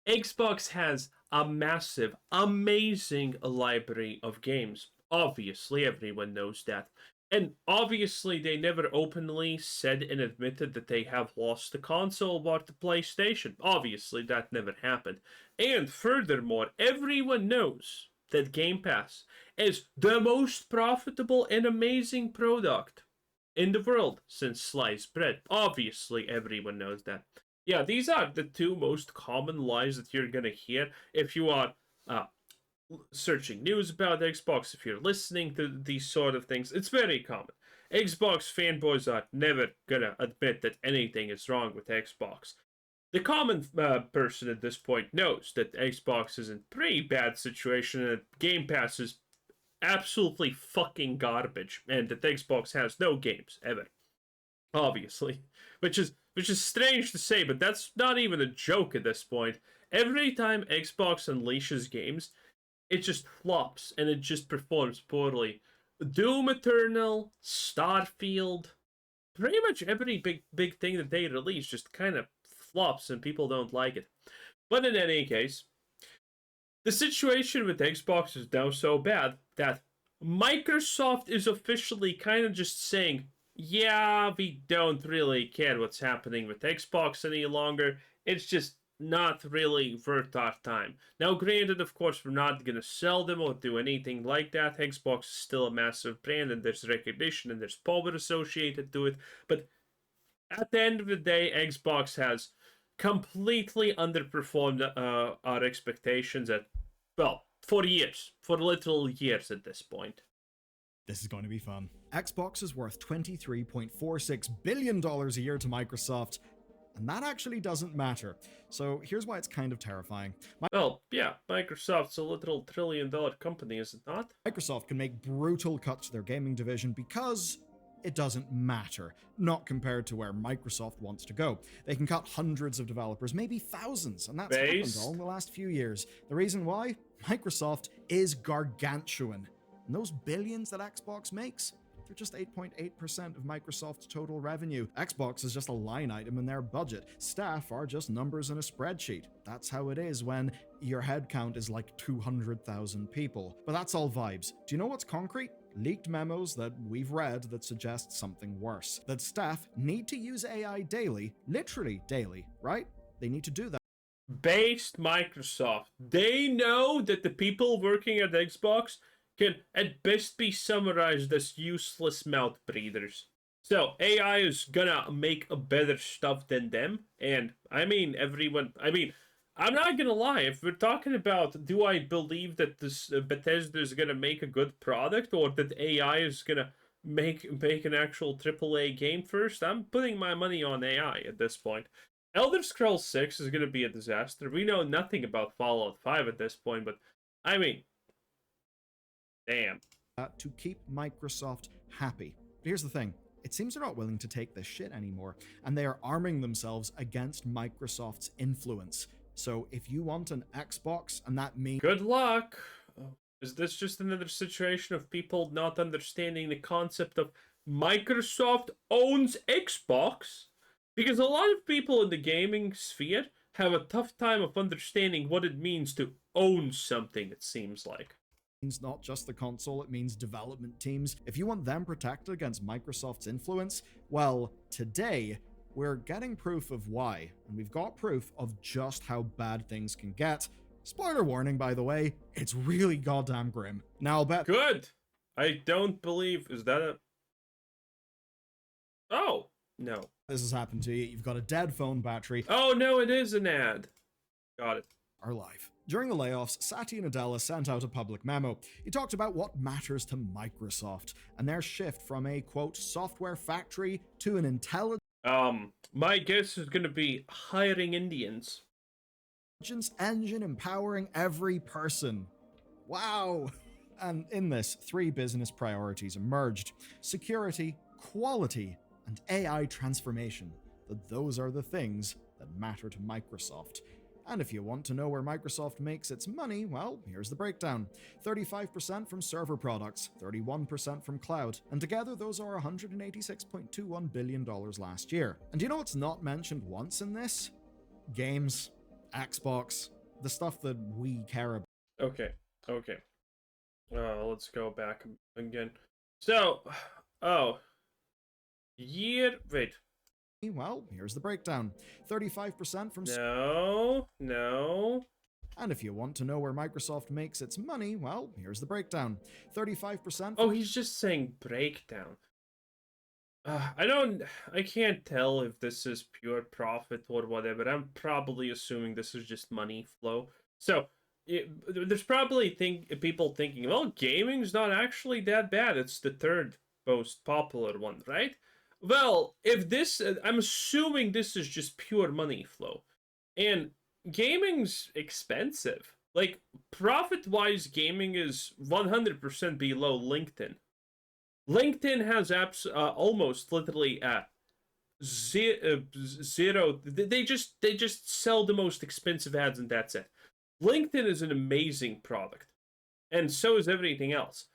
Xbox has a massive, amazing library of games. Obviously, everyone knows that. And obviously, they never openly said and admitted that they have lost the console or the PlayStation. Obviously, that never happened. And furthermore, everyone knows that Game Pass is the most profitable and amazing product in the world since sliced bread. Obviously, everyone knows that. Yeah, these are the two most common lies that you're gonna hear if you are uh, searching news about Xbox, if you're listening to these sort of things. It's very common. Xbox fanboys are never gonna admit that anything is wrong with Xbox. The common person at this point knows that Xbox is in pretty bad situation and that Game Pass is absolutely fucking garbage and that Xbox has no games ever. Obviously, which is strange to say, but that's not even a joke at this point. Every time Xbox unleashes games, it just flops and it just performs poorly. Doom Eternal, Starfield, pretty much every big thing that they release just kind of flops and people don't like it. But in any case, the situation with Xbox is now so bad that Microsoft is officially kind of just saying, yeah, we don't really care what's happening with Xbox any longer. It's just not really worth our time. Now, granted, of course, we're not going to sell them or do anything like that. Xbox is still a massive brand and there's recognition and there's power associated to it. But at the end of the day, Xbox has completely underperformed our expectations at, well, for years, for literal years at this point. This is going to be fun. Xbox is worth $23.46 billion a year to Microsoft, and that actually doesn't matter. So here's why it's kind of terrifying. Well, yeah, Microsoft's a literal trillion-dollar company, is it not? Microsoft can make brutal cuts to their gaming division because it doesn't matter, not compared to where Microsoft wants to go. They can cut hundreds of developers, maybe thousands, and that's happened all in the last few years. The reason why? Microsoft is gargantuan. And those billions that Xbox makes, they're just 8.8% of Microsoft's total revenue. Xbox is just a line item in their budget. Staff are just numbers in a spreadsheet. That's how it is when your headcount is like 200,000 people. But that's all vibes. Do you know what's concrete? Leaked memos that we've read that suggest something worse. That staff need to use AI daily, literally daily, right? They need to do that. Based Microsoft, they know that the people working at Xbox can at best be summarized as useless mouth breathers. So AI is gonna make a better stuff than them, and I mean I'm not gonna lie. If we're talking about, do I believe that this Bethesda is gonna make a good product, or that AI is gonna make an actual AAA game first? I'm putting my money on AI at this point. Elder Scrolls 6 is gonna be a disaster. We know nothing about Fallout 5 at this point, but I mean, damn. To keep Microsoft happy. But here's the thing. It seems they're not willing to take this shit anymore, and they are arming themselves against Microsoft's influence. So if you want an Xbox, and that means... Good luck! Is this just another situation of people not understanding the concept of Microsoft owns Xbox? Because a lot of people in the gaming sphere have a tough time of understanding what it means to own something, it seems like. Not just the console, it means development teams. If you want them protected against Microsoft's influence, well, today, we're getting proof of why, and we've got proof of just how bad things can get. Spoiler warning, by the way, it's really goddamn grim. Now, I'll bet... Good! I don't believe... Is that a... Oh, no. This has happened to you. You've got a dead phone battery. Oh, no, it is an ad. Got it. Our life. During the layoffs, Satya Nadella sent out a public memo. He talked about what matters to Microsoft, and their shift from a, quote, software factory to an intelligence my guess is gonna be hiring Indians. Engine empowering every person. Wow! And in this, 3 business priorities emerged: security, quality, and AI transformation. That those are the things that matter to Microsoft. And if you want to know where Microsoft makes its money, well, here's the breakdown. 35% from server products, 31% from cloud, and together those are $186.21 billion last year. And do you know what's not mentioned once in this? Games. Xbox, the stuff that we care about. Okay, okay. Let's go back again. So, oh, wait. Well, here's the breakdown. 35% from... No. And if you want to know where Microsoft makes its money, well, here's the breakdown. 35%... Oh, he's just saying breakdown. I can't tell if this is pure profit or whatever. I'm probably assuming this is just money flow. So, there's probably people thinking, well, gaming's not actually that bad. It's the third most popular one, right? Well, if this, I'm assuming this is just pure money flow. And gaming's expensive. Like, profit-wise, gaming is 100% below LinkedIn. LinkedIn has almost literally zero. They just sell the most expensive ads, and that's it. LinkedIn is an amazing product, and so is everything else.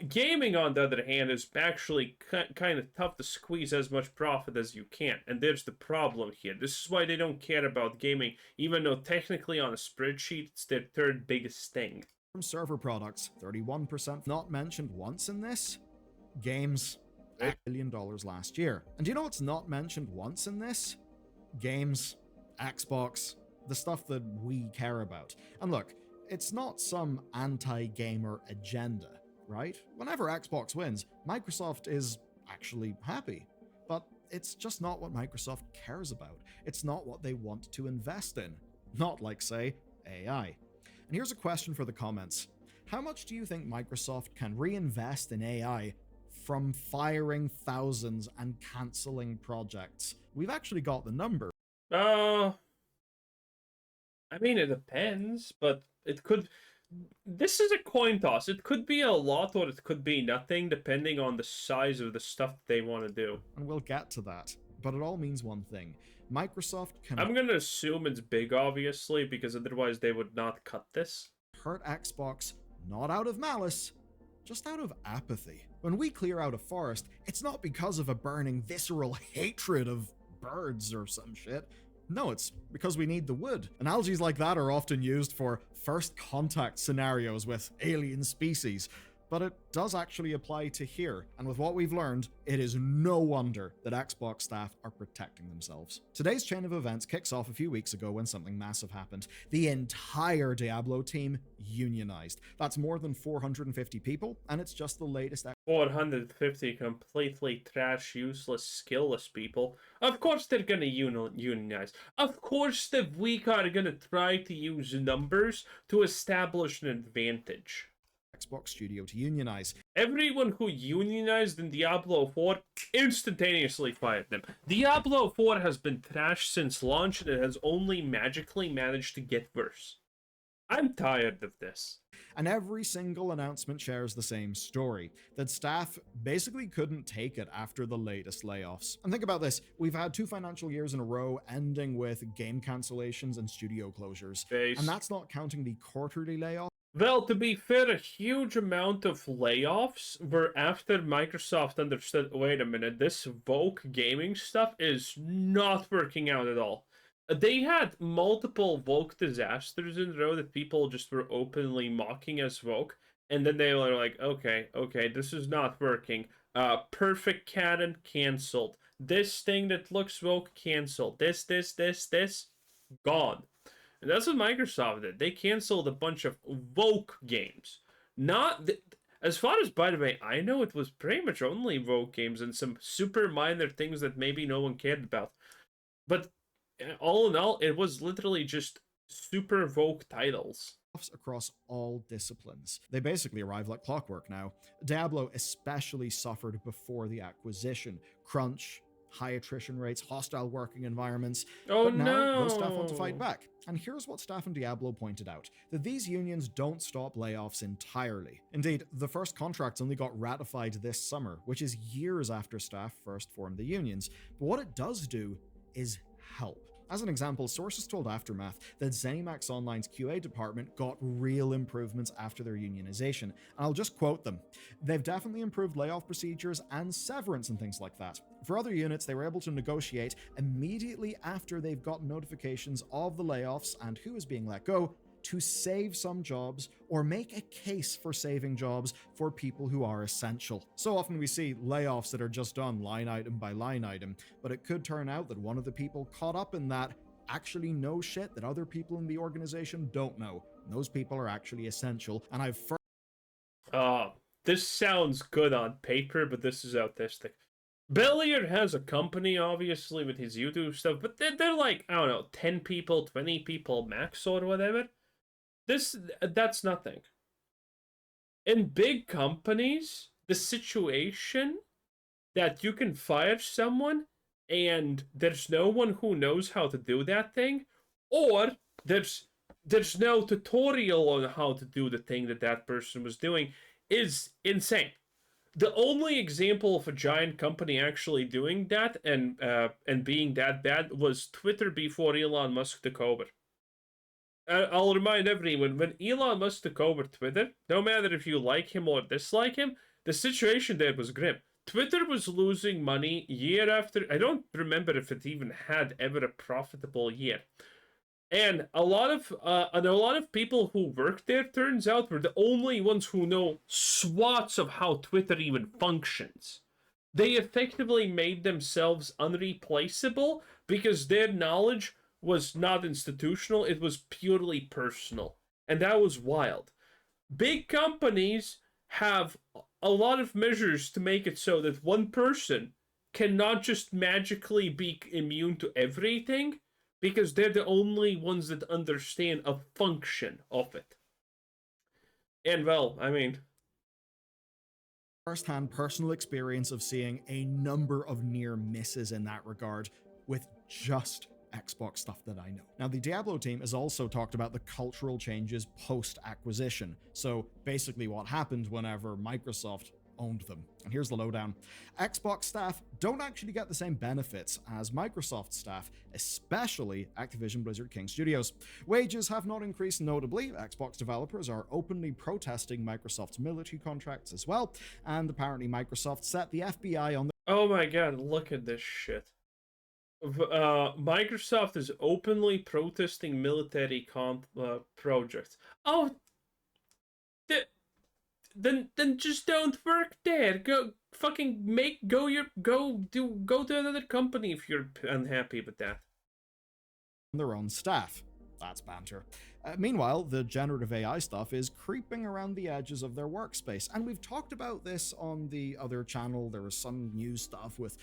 Gaming, on the other hand, is actually kind of tough to squeeze as much profit as you can, and there's the problem here. This is why they don't care about gaming, even though technically on a spreadsheet it's their third biggest thing. From server products, 31% not mentioned once in this. Games, $1 billion last year. And do you know what's not mentioned once in this? Games, Xbox, the stuff that we care about. And look, it's not some anti-gamer agenda, right? Whenever Xbox wins, Microsoft is actually happy. But it's just not what Microsoft cares about. It's not what they want to invest in. Not like, say, AI. And here's a question for the comments. How much do you think Microsoft can reinvest in AI from firing thousands and cancelling projects? We've actually got the number. I mean, it depends, but it could... This is a coin toss. It could be a lot or it could be nothing, depending on the size of the stuff they want to do. And we'll get to that, but it all means one thing. Microsoft can... I'm gonna assume it's big, obviously, because otherwise they would not cut this. Hurt Xbox, not out of malice, just out of apathy. When we clear out a forest, it's not because of a burning visceral hatred of birds or some shit. No, it's because we need the wood. Analogies like that are often used for first contact scenarios with alien species, but it does actually apply to here, and with what we've learned, it is no wonder that Xbox staff are protecting themselves. Today's chain of events kicks off a few weeks ago when something massive happened. The entire Diablo team unionized. That's more than 450 people, and it's just the latest... 450 completely trash, useless, skillless people. Of course they're gonna unionize. Of course the weak are gonna try to use numbers to establish an advantage. Xbox Studio to unionize. Everyone who unionized in Diablo 4 instantaneously fired them. Diablo 4 has been trashed since launch and it has only magically managed to get worse. I'm tired of this. And every single announcement shares the same story, that staff basically couldn't take it after the latest layoffs. And think about this, we've had 2 financial years in a row ending with game cancellations and studio closures. And that's not counting the quarterly layoffs. Well, to be fair, a huge amount of layoffs were after Microsoft understood, wait a minute, this woke gaming stuff is not working out at all. They had multiple woke disasters in a row that people just were openly mocking as woke, and then they were like, okay, this is not working. Perfect Canon canceled. This thing that looks woke canceled. This, gone. And that's what Microsoft did. They canceled a bunch of woke games. As far as, by the way, I know, it was pretty much only woke games and some super minor things that maybe no one cared about. But all in all, it was literally just super woke titles. Across all disciplines. They basically arrive like clockwork now. Diablo especially suffered before the acquisition. Crunch, high attrition rates, hostile working environments. Oh, but now, no! those staff want to fight back. And here's what staff in Diablo pointed out, that these unions don't stop layoffs entirely. Indeed, the first contracts only got ratified this summer, which is years after staff first formed the unions. But what it does do is help. As an example, sources told Aftermath that ZeniMax Online's QA department got real improvements after their unionization, and I'll just quote them. They've definitely improved layoff procedures and severance and things like that. For other units, they were able to negotiate immediately after they've gotten notifications of the layoffs and who is being let go to save some jobs or make a case for saving jobs for people who are essential. So often we see layoffs that are just done line item by line item, but it could turn out that one of the people caught up in that actually knows shit that other people in the organization don't know. And those people are actually essential, and I've this sounds good on paper, but this is autistic. Baldur has a company, obviously, with his YouTube stuff, but they're like, I don't know, 10 people, 20 people max or whatever. That's nothing. In big companies, the situation that you can fire someone and there's no one who knows how to do that thing, or there's no tutorial on how to do the thing that person was doing, is insane. The only example of a giant company actually doing that and being that bad was Twitter before Elon Musk took over. I'll remind everyone, when Elon Musk took over Twitter, no matter if you like him or dislike him, the situation there was grim. Twitter was losing money year after. I don't remember if it even had ever a profitable year. And a lot of people who worked there, turns out, were the only ones who know swaths of how Twitter even functions. They effectively made themselves unreplaceable because their knowledge was not institutional, it was purely personal. And that was wild. Big companies have a lot of measures to make it so that one person cannot just magically be immune to everything, because they're the only ones that understand a function of it. And well, I mean, first-hand personal experience of seeing a number of near misses in that regard with just Xbox stuff that I know. Now, the Diablo team has also talked about the cultural changes post-acquisition. So basically what happened whenever Microsoft owned them. And here's the lowdown. Xbox staff don't actually get the same benefits as Microsoft staff, especially Activision Blizzard King Studios. Wages have not increased notably. Xbox developers are openly protesting Microsoft's military contracts as well, and apparently Microsoft set the FBI on the— oh my god, look at this shit. Microsoft is openly protesting military projects. Oh, then just don't work there. Go fucking go to another company if you're unhappy with that. Their own staff. That's banter. Meanwhile, the generative AI stuff is creeping around the edges of their workspace, and we've talked about this on the other channel. There was some news stuff with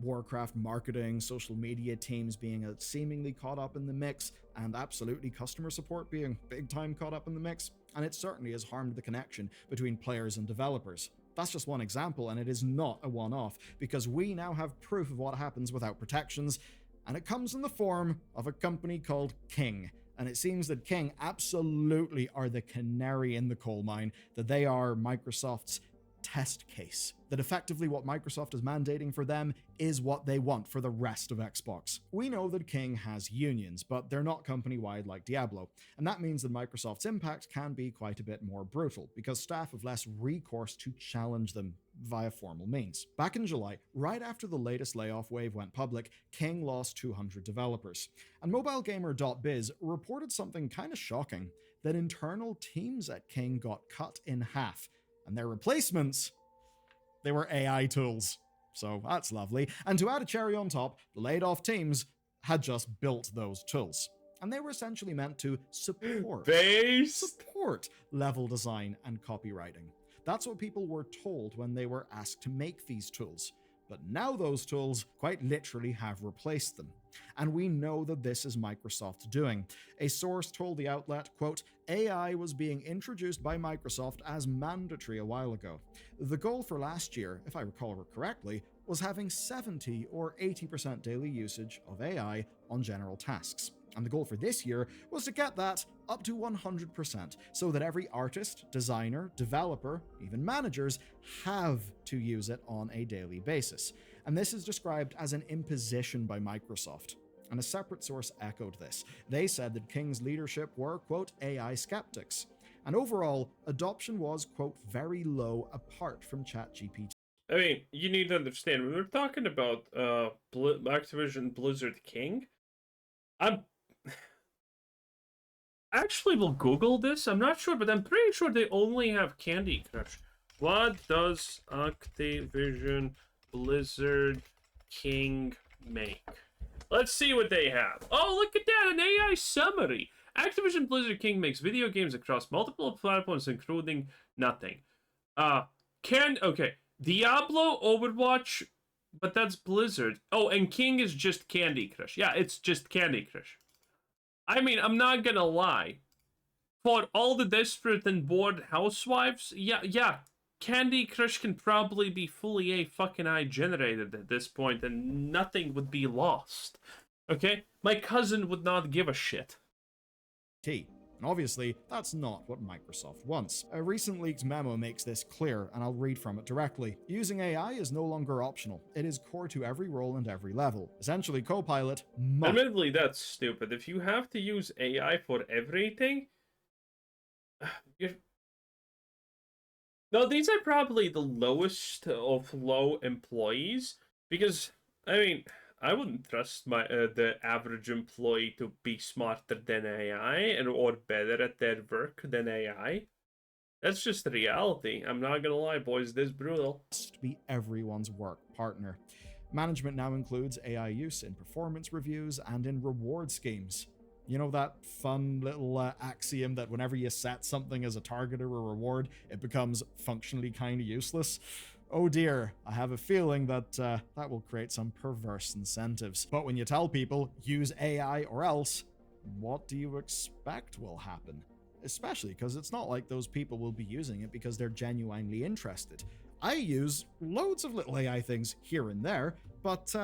Warcraft marketing, social media teams being seemingly caught up in the mix, and absolutely customer support being big time caught up in the mix, and it certainly has harmed the connection between players and developers. That's just one example, and it is not a one-off, because we now have proof of what happens without protections, and it comes in the form of a company called King. And it seems that King absolutely are the canary in the coal mine, that they are Microsoft's test case. That effectively what Microsoft is mandating for them is what they want for the rest of Xbox. We know that King has unions, but they're not company-wide like Diablo, and that means that Microsoft's impact can be quite a bit more brutal, because staff have less recourse to challenge them via formal means. Back in July, right after the latest layoff wave went public, King lost 200 developers. And mobilegamer.biz reported something kind of shocking, that internal teams at King got cut in half, and their replacements, they were AI tools. So that's lovely. And to add a cherry on top, the laid off teams had just built those tools. And they were essentially meant to support level design and copywriting. That's what people were told when they were asked to make these tools. But now those tools quite literally have replaced them. And we know that this is Microsoft doing. A source told the outlet, quote, AI was being introduced by Microsoft as mandatory a while ago. The goal for last year, if I recall correctly, was having 70 or 80% daily usage of AI on general tasks. And the goal for this year was to get that up to 100%, so that every artist, designer, developer, even managers have to use it on a daily basis. And this is described as an imposition by Microsoft. And a separate source echoed this. They said that King's leadership were, quote, AI skeptics. And overall, adoption was, quote, very low apart from ChatGPT. I mean, you need to understand, when we're talking about Activision Blizzard King, I'm actually will Google this. I'm not sure, but I'm pretty sure they only have Candy Crush. What does Activision Blizzard King make? Let's see what they have. Oh, look at that, an AI summary. Activision Blizzard King makes video games across multiple platforms, including nothing. Okay. Diablo, Overwatch, but that's Blizzard. Oh, and King is just Candy Crush. Yeah, it's just Candy Crush. I mean, I'm not gonna lie. For all the desperate and bored housewives, yeah, Candy Crush can probably be fully a fucking AI generated at this point, and nothing would be lost. Okay? My cousin would not give a shit. And obviously, that's not what Microsoft wants. A recent leaked memo makes this clear, and I'll read from it directly. Using AI is no longer optional. It is core to every role and every level. Essentially, Copilot must... Admittedly, that's stupid. If you have to use AI for everything... No, these are probably the lowest of low employees, because, I mean... I wouldn't trust the average employee to be smarter than AI or better at their work than AI. That's just the reality. I'm not gonna lie, boys, this is brutal. Must be everyone's work partner. Management now includes AI use in performance reviews and in reward schemes. You know that fun little axiom that whenever you set something as a target or a reward, it becomes functionally kind of useless? Oh dear, I have a feeling that that will create some perverse incentives. But when you tell people, use AI or else, what do you expect will happen? Especially because it's not like those people will be using it because they're genuinely interested. I use loads of little AI things here and there, but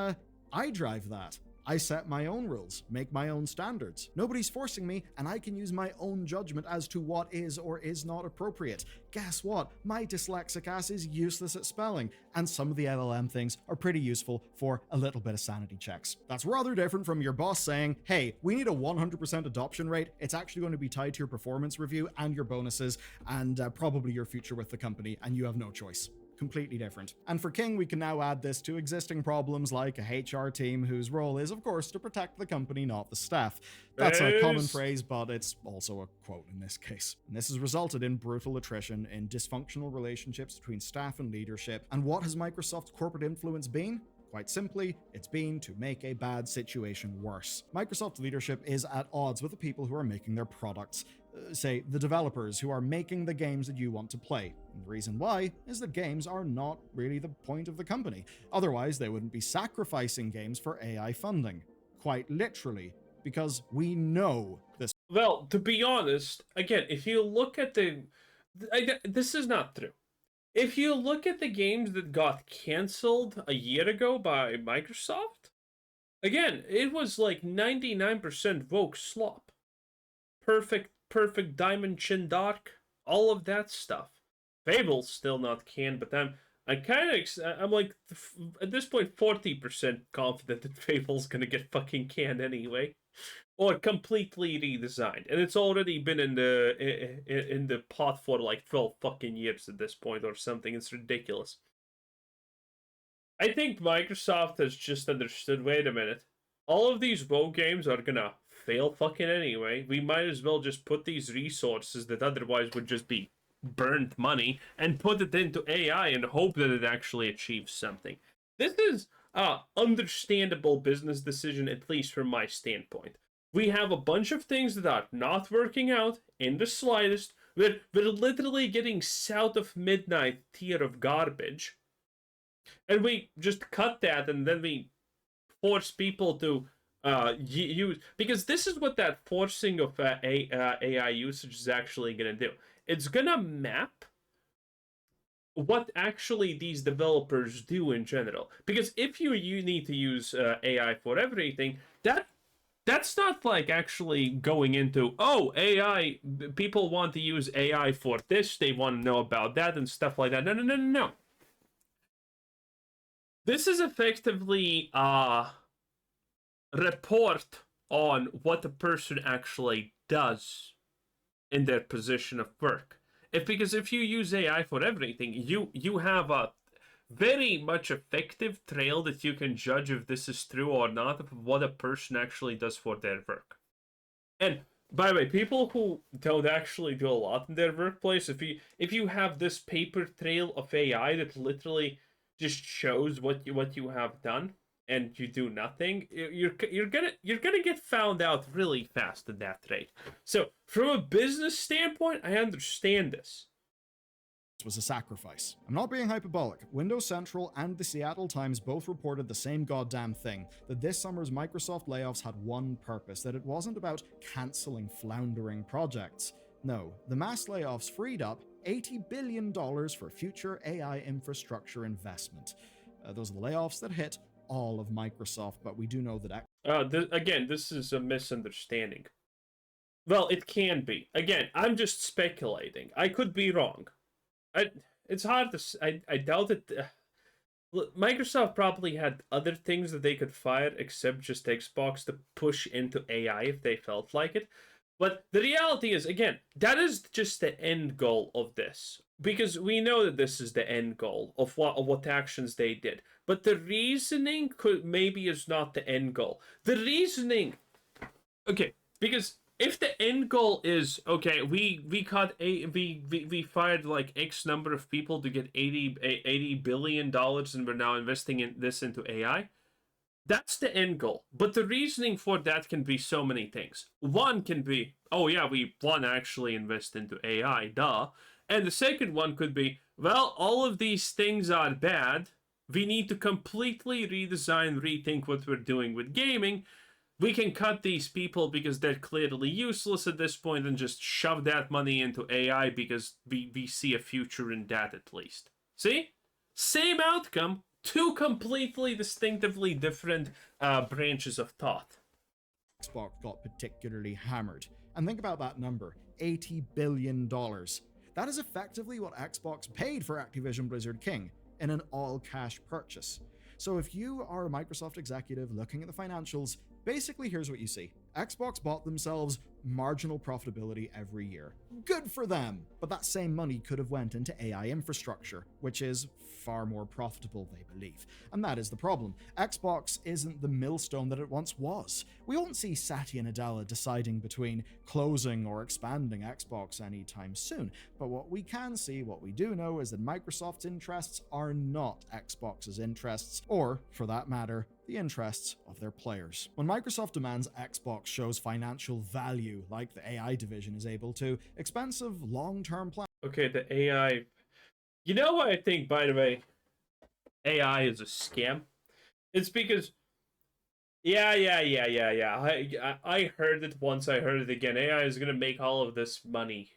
I drive that. I set my own rules, make my own standards. Nobody's forcing me, and I can use my own judgment as to what is or is not appropriate. Guess what? My dyslexic ass is useless at spelling, and some of the LLM things are pretty useful for a little bit of sanity checks. That's rather different from your boss saying, hey, we need a 100% adoption rate. It's actually going to be tied to your performance review and your bonuses, and probably your future with the company, and you have no choice. Completely different. And for King, we can now add this to existing problems like a HR team whose role is, of course, to protect the company, not the staff. That's a common phrase, but it's also a quote in this case. And this has resulted in brutal attrition, in dysfunctional relationships between staff and leadership. And what has Microsoft's corporate influence been? Quite simply, it's been to make a bad situation worse. Microsoft leadership is at odds with the people who are making their products. Say, the developers who are making the games that you want to play. And the reason why is that games are not really the point of the company. Otherwise, they wouldn't be sacrificing games for AI funding. Quite literally, because we know this. Well, to be honest, again, if you look at this is not true. If you look at the games that got canceled a year ago by Microsoft, again, it was like 99% woke slop. Perfect Diamond Chin Dark, all of that stuff. Fable's still not canned, but I'm like, at this point, 40% confident that Fable's gonna get fucking canned anyway. Or completely redesigned. And it's already been in the pot for like 12 fucking years at this point or something. It's ridiculous. I think Microsoft has just understood, wait a minute, all of these WoW games are gonna fail fucking anyway. We might as well just put these resources that otherwise would just be burnt money and put it into AI and hope that it actually achieves something. This is a understandable business decision, at least from my standpoint. We have a bunch of things that are not working out in the slightest. We're literally getting south of midnight tier of garbage. And we just cut that and then we force people to use, because this is what that forcing of AI usage is actually going to do. It's going to map what actually these developers do in general. Because if you need to use AI for everything, that's not like actually going into, oh, AI, people want to use AI for this, they want to know about that and stuff like that. No. This is effectively report on what the person actually does in their position of work. Because if you use AI for everything, you have a very much effective trail that you can judge if this is true or not of what a person actually does for their work. And by the way, people who don't actually do a lot in their workplace, if you have this paper trail of AI that literally just shows what you have done and you do nothing, you're gonna get found out really fast at that rate. So from a business standpoint, I understand this. Was a sacrifice. I'm not being hyperbolic. Windows Central and the Seattle Times both reported the same goddamn thing, that this summer's Microsoft layoffs had one purpose, that it wasn't about cancelling floundering projects. No, the mass layoffs freed up $80 billion for future AI infrastructure investment. Those are the layoffs that hit all of Microsoft, but we do know that... Again, this is a misunderstanding. Well, it can be. Again, I'm just speculating. I could be wrong. It's hard to... I doubt it... Microsoft probably had other things that they could fire except just Xbox to push into AI if they felt like it. But the reality is, again, that is just the end goal of this. Because we know that this is the end goal of what actions they did. But the reasoning maybe is not the end goal. The reasoning... Okay, because... if the end goal is, okay, we fired like X number of people to get $80 billion and we're now investing into AI, that's the end goal. But the reasoning for that can be so many things. One can be, oh yeah, we want to actually invest into AI, duh. And the second one could be, well, all of these things are bad. We need to completely redesign, rethink what we're doing with gaming. We can cut these people because they're clearly useless at this point and just shove that money into AI because we see a future in that at least. See? Same outcome, two completely distinctively different branches of thought. Xbox got particularly hammered. And think about that number, $80 billion. That is effectively what Xbox paid for Activision Blizzard King in an all-cash purchase. So if you are a Microsoft executive looking at the financials, basically, here's what you see. Xbox bought themselves marginal profitability every year. Good for them! But that same money could have went into AI infrastructure, which is far more profitable, they believe. And that is the problem. Xbox isn't the millstone that it once was. We won't see Satya Nadella deciding between closing or expanding Xbox anytime soon. But what we can see, what we do know, is that Microsoft's interests are not Xbox's interests, or, for that matter, the interests of their players. When Microsoft demands Xbox shows financial value, like the AI division is able to, expensive long-term plans... Okay, the AI... You know what I think, by the way, AI is a scam? It's because... Yeah. I heard it once, I heard it again. AI is gonna make all of this money.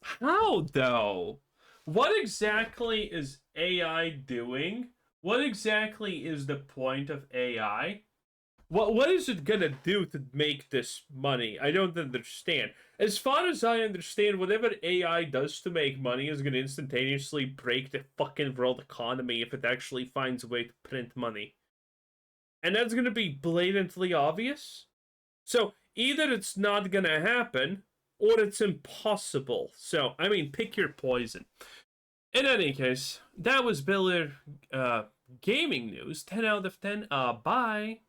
How, though? What exactly is AI doing? What exactly is the point of AI? What is it gonna do to make this money? I don't understand. As far as I understand, whatever AI does to make money is gonna instantaneously break the fucking world economy if it actually finds a way to print money. And that's gonna be blatantly obvious. So either it's not gonna happen, or it's impossible. So, I mean, pick your poison. In any case, that was Baldur gaming news. 10 out of 10. Bye.